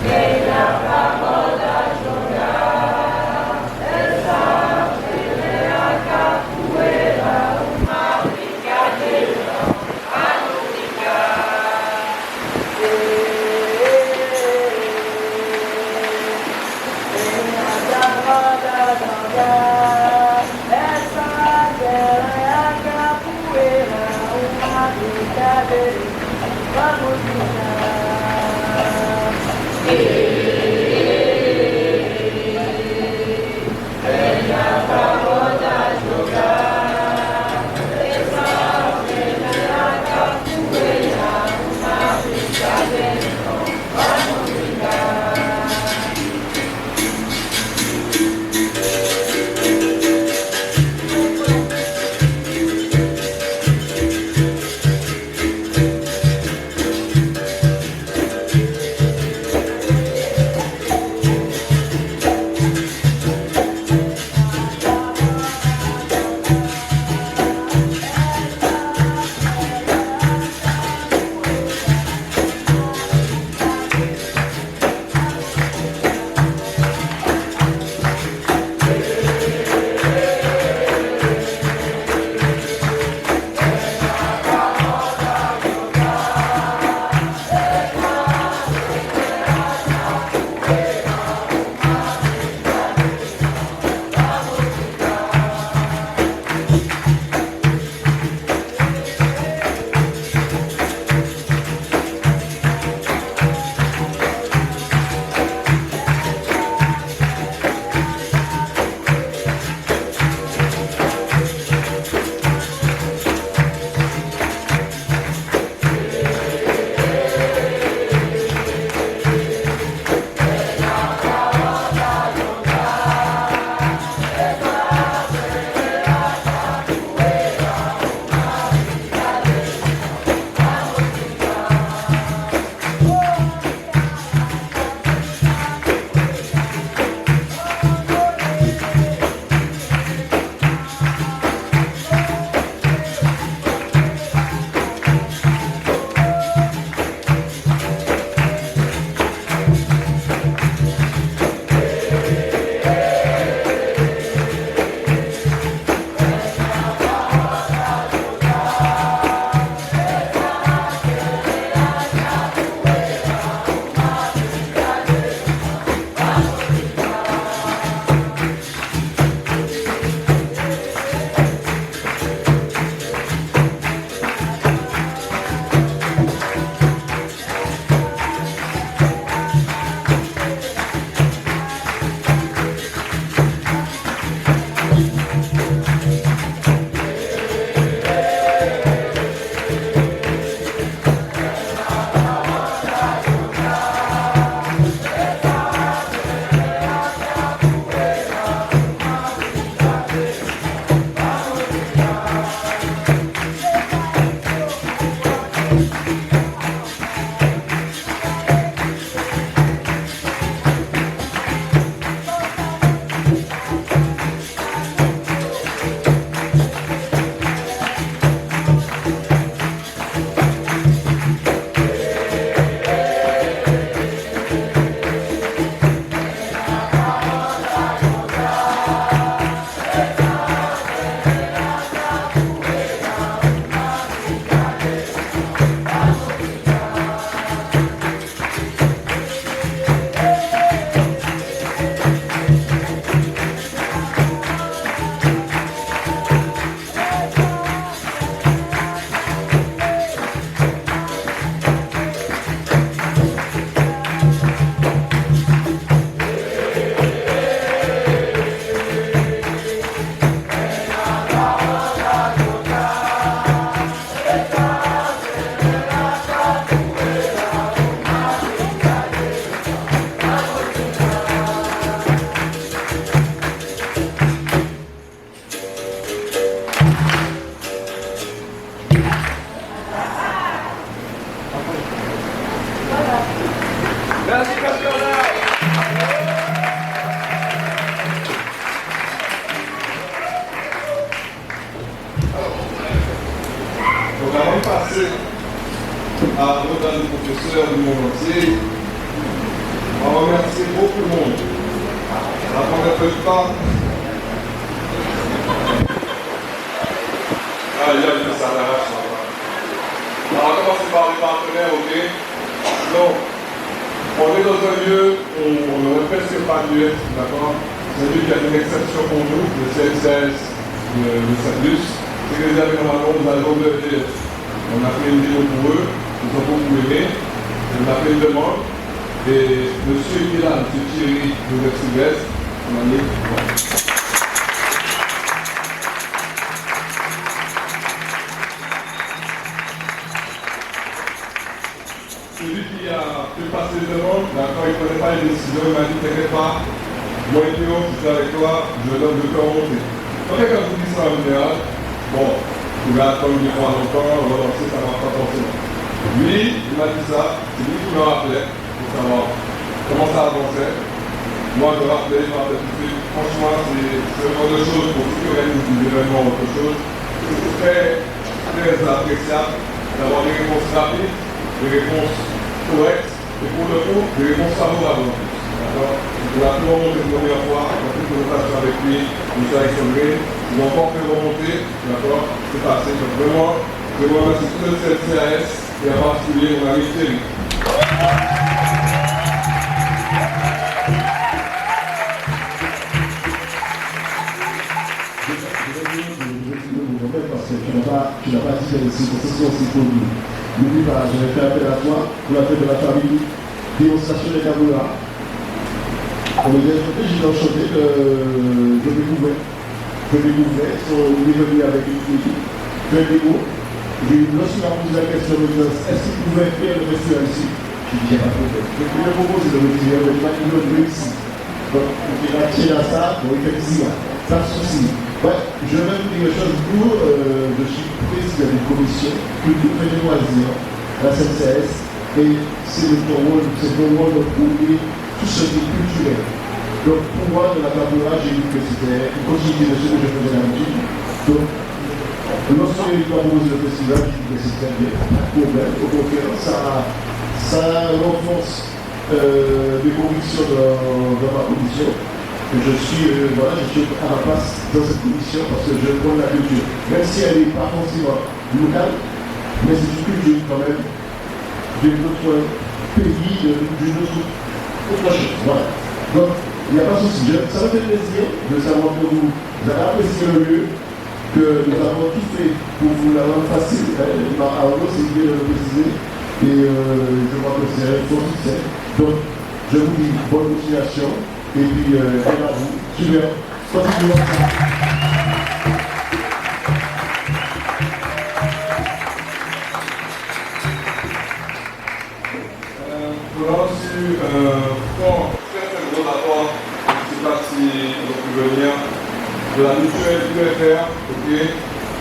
Venha pra roda jogar. à autant de professeurs du monde entier. On va remercier beaucoup de monde. La première fois, il y a une ça l'arrache. Alors, on va commencer par les partenaires, ok? Donc, on est dans un lieu où on n'aurait presque pas dû être, d'accord? C'est un lieu qui a une exception pour nous, le CNCS de Saint-Luc. C'est que les amis, normalement, nous allons venir. On a fait une vidéo pour eux, ils ont beaucoup aimé. On a fait une demande. Et monsieur qui est là, monsieur Thierry Joseph Sylvestre, on a mis. Celui qui a fait passer les demandes, d'accord, il ne prenait pas les décisions, il m'a dit t'inquiète pas, moi et Théo, je suis avec toi, je donne le temps monter. En fait, quand vous dites ça en général, bon, tu vas attendre une fois longtemps, relancer, ça ne va pas forcément. Lui, il m'a dit ça, c'est lui qui me rappelait, pour savoir comment ça avançait. Moi, je rappelais, je rappelais tout de suite. Franchement, c'est autre chose pour ceux qui organisent des événements, autre chose. C'est très, très appréciable d'avoir des réponses rapides, des réponses correctes, et pour le coup, des réponses favorables en plus. D'accord? Nous avons remonté une première fois, on a fait une présentation avec lui, nous avons exploré, nous avons encore fait remonter, d'accord? C'est passé. Donc vraiment, je vous remercie tout le CNCAS et en particulier mon ami Thierry. Parce que tu n'as pas dit que les circonstances aussi pour nous. N'oublie pas, je vais faire appel à toi pour la fête de la famille, démonstration des Kaboula. On me dit, j'ai enchanté que je découvrais. On est venu avec une équipe, lorsqu'il m'a posé la question, est-ce qu'il pouvait faire le festival ici? Je dis, il n'y a pas de problème. Je lui propose de me dire, il va venir ici. Donc, il va tirer à ça, donc effectivement, pas de souci. Ouais, je vais vous dire une chose, nous, je suis président d'une commission publique et de loisirs, la CNCS, et c'est notre rôle de prouver tout ce qui est culturel. Donc, pour moi, de la Kaboula, j'ai dit que c'était une continuité de ce que je faisais d'habitude. Donc, lorsqu'on a proposé le festival, j'ai dit que c'était bien, pas de problème. Au contraire, ça renforce les convictions dans ma commission. Je suis à ma place dans cette commission parce que je prends la culture. Même si elle n'est pas forcément locale, mais c'est une culture quand même de notre pays, d'une autre chose. Voilà. Donc, il n'y a pas de souci. Ça me fait plaisir de savoir que vous avez apprécié le lieu, que nous avons tout fait pour vous la rendre facile. Arnaud, c'est bien de le préciser. Et je crois que c'est un fort succès. Donc, je vous dis bonne continuation. Et puis, à vous. Super. Continuons. On a reçu très gros rapport, je ne sais pas si vous pouvez venir, de la mutuelle UFR, ok.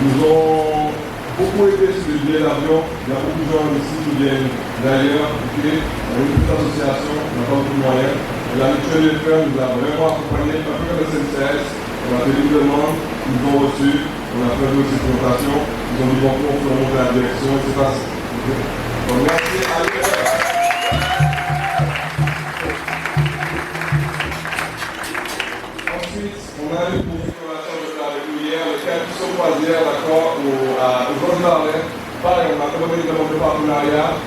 Nous ont beaucoup aidé sur le billet d'avion. Il y a beaucoup de gens ici qui viennent d'ailleurs, ok. On a une petite association, on n'a pas beaucoup de moyens. La mutuelle UFR nous a vraiment accompagnés, pas que le CNCS, on a fait une demande, ils nous ont reçu, on a fait d'autres présentations, ils ont dit bon, on peut monter la direction, et c'est passé. Okay. Donc merci à l'UFR. On a eu pour formation de faire avec nous hier, le camp sur croisière, d'accord, au Grand Jardin. Pareil, on a commandé une demande de partenariat,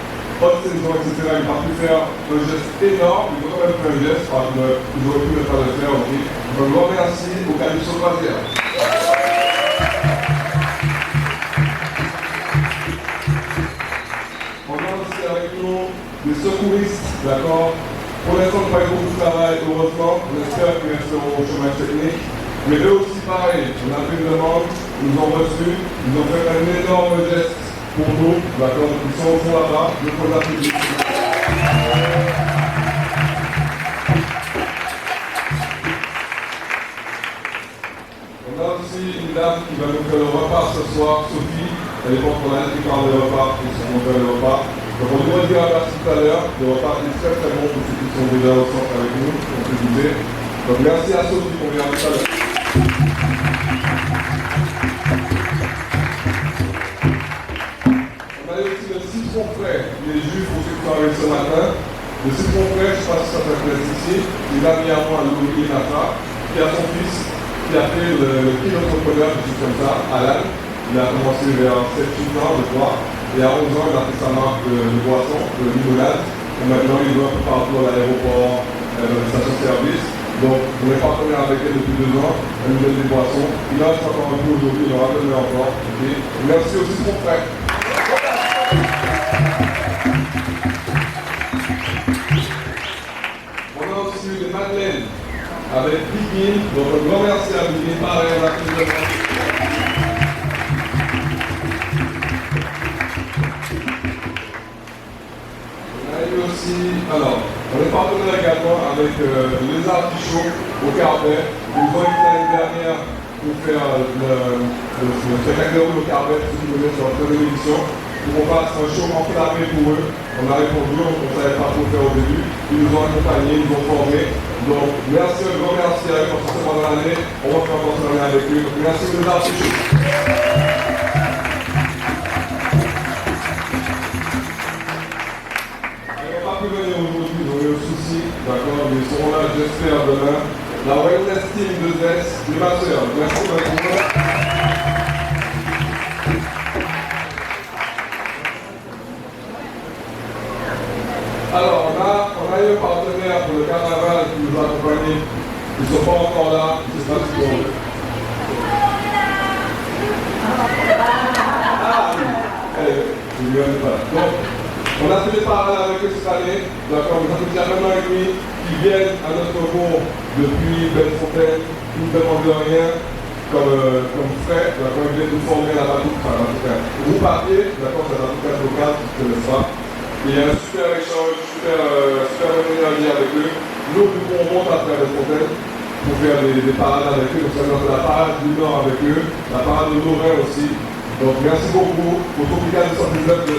haute saison, etc. Il va plus faire un geste énorme, il faut quand même faire un geste, parce qu'ils auraient pu ne pas le faire, ok. Donc, je vous remercie au camp sur croisière. On a aussi avec nous des secouristes, d'accord. Pour l'instant, on n'a pas eu beaucoup de travail, heureusement. On espère qu'ils resteront au chômage technique. Mais eux aussi, pareil. On a fait une demande, ils nous ont reçus, ils ont fait un énorme geste pour nous. D'accord. Ils sont au fond là-bas, le programme public. On a aussi une dame qui va nous faire le repas ce soir, Sophie. Elle est contrôlante qui parle de repas, qui se montre le repas. Donc on doit dire à la tout à l'heure, le repas est très très bon pour ceux qui sont déjà au centre avec nous, on peut goûter. Donc merci à Sophie pour venir tout à l'heure. On a aussi le citron frais. confrère, les juifs pour ceux qui sont arrivés ce matin. Le second confrère, je ne sais pas si ça s'appelle ici, il a mis à moi Louis Nata, qui a son fils, qui a fait le kilo entrepreneur, quelque chose comme ça, à l'âne. Il a commencé vers 7-8 ans, je crois. Et à 11 ans, il a fait sa marque de boisson, de limonade. Et maintenant, il va un peu partout à l'aéroport, dans les stations-service. Donc, on est partenaire avec elle depuis 2 ans. Elle nous donne des boissons. Il reste encore un peu aujourd'hui, il aura donné encore. Okay. Merci aussi mon frère. On a aussi eu des madeleines avec Bigin. Donc, un grand merci à Bigin. Pareil, on a plus de aussi, alors, on est partenaire également avec les artichauts au Carbet. Ils ont été l'année dernière pour faire le spectacle de au Carbet, ceux qui venaient sur la première émission, pour qu'on fasse un show enflammé pour eux. On a répondu, on ne savait pas trop faire au début. Ils nous ont accompagnés, ils nous ont formés. Donc, merci, un grand merci à eux parce que pendant l'année, on va faire partenariat avec eux. Donc, merci les artichauts. Venir aujourd'hui, ils ont eu un souci, d'accord, mais ils seront là, j'espère, demain. La Wellness Team de Zes, de ma soeur, merci beaucoup. Alors, on a eu un partenaire pour le carnaval qui nous a accompagnés. Ils ne sont pas encore là, je ne sais pas si pour eux. Ah oui, je ne lui en ai pas. Donc, on a fait des parades avec eux cette année, d'accord, nous avons déjà 1 an et demi qui viennent à notre cours depuis Bellefontaine, qui ne nous demandent rien comme frais, d'accord, ils viennent nous former à la Batouk, enfin, en tout cas, vous partez, d'accord, c'est un avocat local, je ne connais pas. Il y a un super échange, super énergie avec eux. Nous, du coup, on monte à Bellefontaine pour faire des parades avec eux, donc ça nous fait la parade du Nord avec eux, la parade de Lorrain aussi. Donc merci beaucoup pour Tropical 219 de...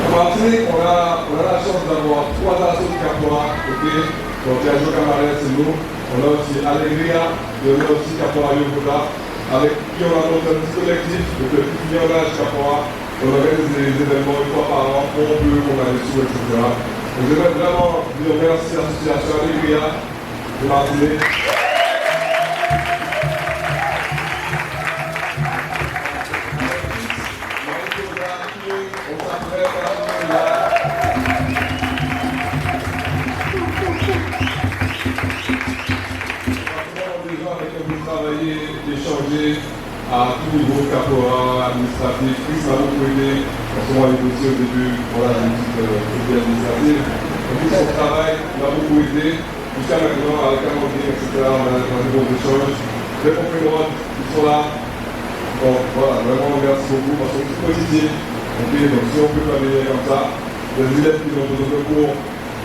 En Martinique, on a la chance d'avoir 3 assos de Caporal, ok. Donc il y a Jo Camarade, c'est nous. On a aussi Allegria, et on a aussi Caporal Yogoda, avec qui on a notre petit collectif, le petit millonnage Caporal. On organise des événements 1 fois par an, on peut, on a les sous, etc. Donc je voudrais vraiment dire merci à l'association Allegria de Martinique. On s'apprête à la des gens avec qui vous travaillez, échanger à tout niveau, caporal, administratif, Chris va vous aider. En ce moment, les dossiers au début, voilà, une petite équipe administrative. Donc, tout son travail va beaucoup aider. Jusqu'à maintenant, avec Amandine, etc., on a des bons échanges. Les compléments, ils sont là. Donc, voilà, vraiment, merci beaucoup parce que c'est positif. Okay, donc, si on peut travailler comme ça, les élèves qui ont besoin de cours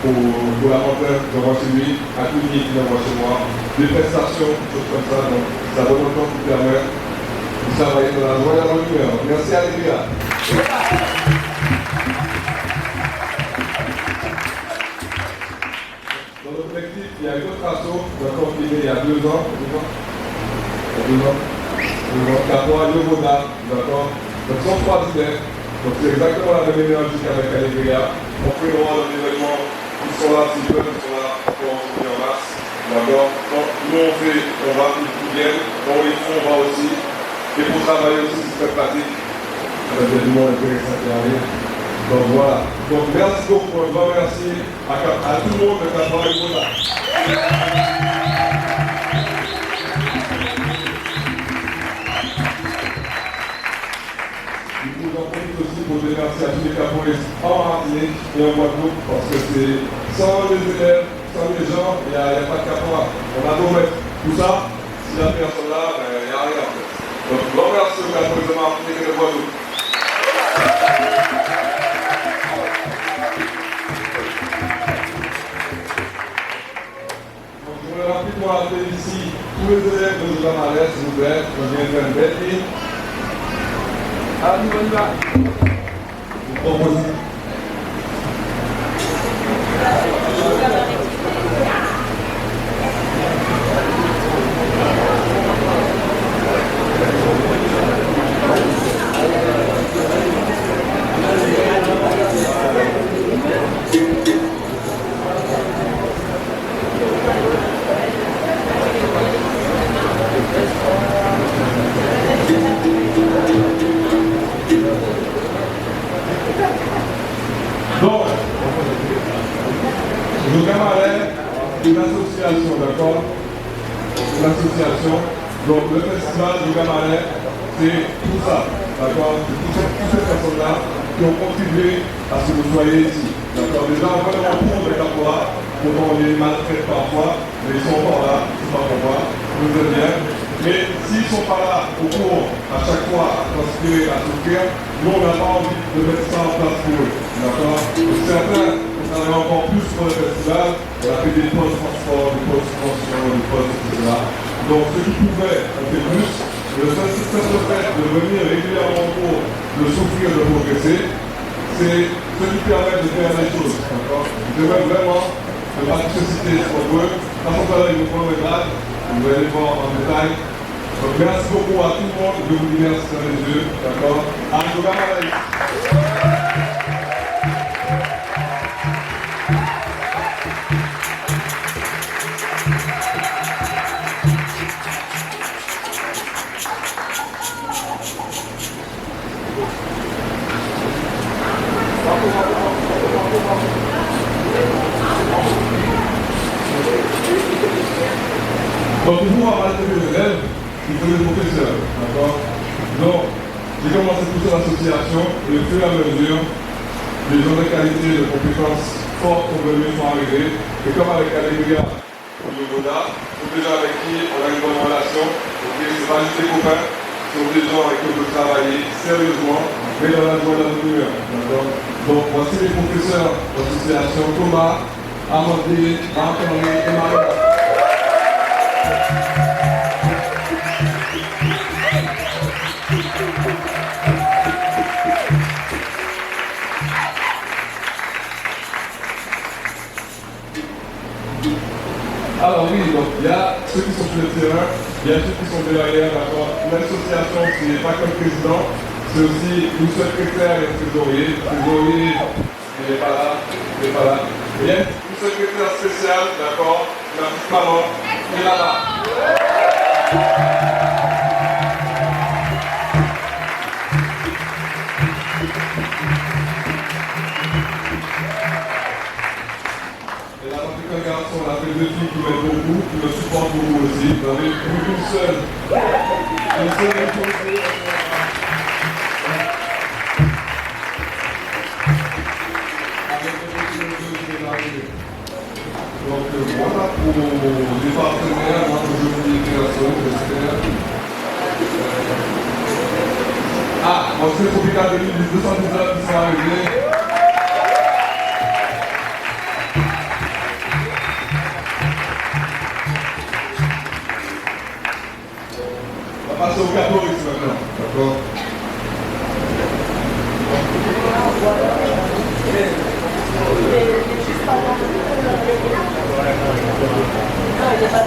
pour la montagne, qui envoient chez lui, un clinique qui envoie chez moi, des prestations, des choses comme ça. Donc, ça donne le temps qui permet de travailler dans la joie et dans l'humeur. Merci à l'Église. Dans le collectif, il y a une autre asso, d'accord, qui est né il y a 2 ans. Caporal Yogoda, d'accord. Donc, sont 3 élèves. Donc, c'est exactement la même énergie qu'avec Allegria. On fait le droit d'un événement. Ils sont là, s'ils peuvent, ils sont là pour en soutenir en masse. D'accord. Donc, nous, on fait, on va, ils viennent. Quand ils font, on va aussi. Et pour travailler aussi, c'est très pratique. Il y a du monde intéressant qui arrive. Donc, voilà. Donc, merci beaucoup. Un grand merci à tout le monde de Caporal Yogoda. J'en profite aussi pour dire merci à tous les caporistes en Martinique et en Guadeloupe parce que c'est sans les élèves, sans les gens, il n'y a pas de caporal. On a beau mettre tout ça, si la personne là, il n'y a rien en fait. Donc, grand merci aux caporistes de Martinique et de Guadeloupe. Donc, je voudrais rapidement appeler ici tous les élèves de Jamalais, s'il vous plaît. Je viens de faire une belle ligne. Allez, on y va. Vous proposez. Donc, le camarade, une association, d'accord? Une association. Donc, le festival du camarade, c'est tout ça, d'accord? C'est toutes ces personnes-là qui ont contribué à ce que vous soyez ici. D'accord? Les gens vraiment pour le caporal, pourtant on les maltraite parfois, mais ils sont pas là, je ne sais pas pourquoi, vous êtes bien. Mais s'ils ne sont pas là au cours, à chaque fois, à transpirer, à souffrir, nous on n'a pas envie de mettre ça en place pour eux. D'accord? Certains, on travaille encore plus pour le festival, on a fait des postes transport, des postes pension, des postes, etc. Donc ceux qui pouvaient, on fait plus. Le seul fait de venir régulièrement au cours, de souffrir, de progresser, c'est ce qui permet de faire les choses. Je veux vraiment ne pas tous citer ce qu'on veut. Dans ce cas-là, il nous prend le grade, vous allez voir en détail. Donc merci beaucoup à tout le monde, je vous dis merci dans les yeux. D'accord? À tout le monde. Donc, toujours à partir des élèves, il faut des professeurs, d'accord? Donc, j'ai commencé toute l'association et au fur et à mesure, les gens de qualité, de compétences fortes sont venus, sont arrivés. Et comme avec Alléluia, au niveau d'art, tous les gens avec qui on a une bonne relation, okay? C'est pas juste des copains, ce sont des gens avec qui on peut travailler sérieusement, mais dans la joie et la bonne humeur, d'accord? Donc, voici les professeurs de l'association Thomas, Amandine, Marc-Henri et Marie. Alors oui, donc il y a ceux qui sont sur le terrain, il y a ceux qui sont derrière, d'accord. L'association, ce n'est pas que le président, c'est aussi une secrétaire et un trésorier. Le trésorier, il n'est pas là, il n'est pas là. Il y a une secrétaire spéciale, d'accord, la petite maman, qui est là. Et là, dans les garçons, on a fait deux filles qui m'aident beaucoup, qui me supportent beaucoup aussi. Vous avez une seule. Une seule. Donc voilà pour les partenaires, moi je vous dis création, j'espère. Ah, moi c'est Tropical 2219 qui sont arrivés. On va passer au catholique maintenant, d'accord? Non, il est pas